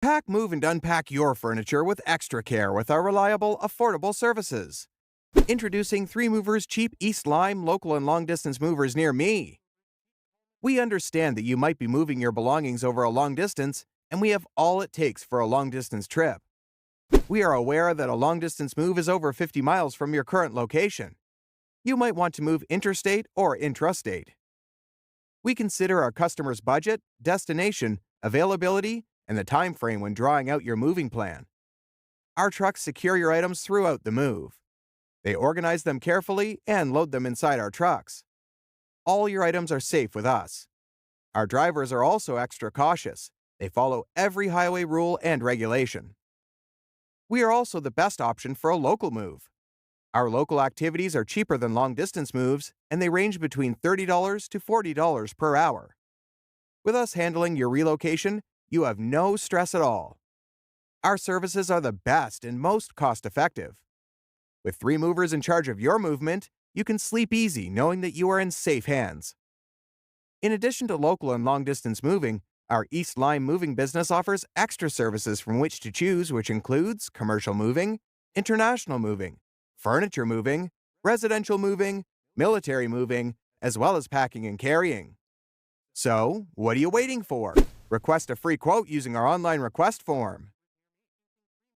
Pack, move, and unpack your furniture with extra care with our reliable, affordable services. Introducing 3 Movers Cheap East Lyme local and long distance movers near me. We understand that you might be moving your belongings over a long distance, and we have all it takes for a long distance trip. We are aware that a long distance move is over 50 miles from your current location. You might want to move interstate or intrastate. We consider our customers' budget, destination, availability, and the time frame when drawing out your moving plan. Our trucks secure your items throughout the move. They organize them carefully and load them inside our trucks. All your items are safe with us. Our drivers are also extra cautious. They follow every highway rule and regulation. We are also the best option for a local move. Our local activities are cheaper than long-distance moves, and they range between $30 to $40 per hour. With us handling your relocation, you have no stress at all. Our services are the best and most cost-effective. With 3 movers in charge of your movement, you can sleep easy knowing that you are in safe hands. In addition to local and long-distance moving, our East Lyme moving business offers extra services from which to choose, which includes commercial moving, international moving, furniture moving, residential moving, military moving, as well as packing and carrying. So, what are you waiting for? Request a free quote using our online request form.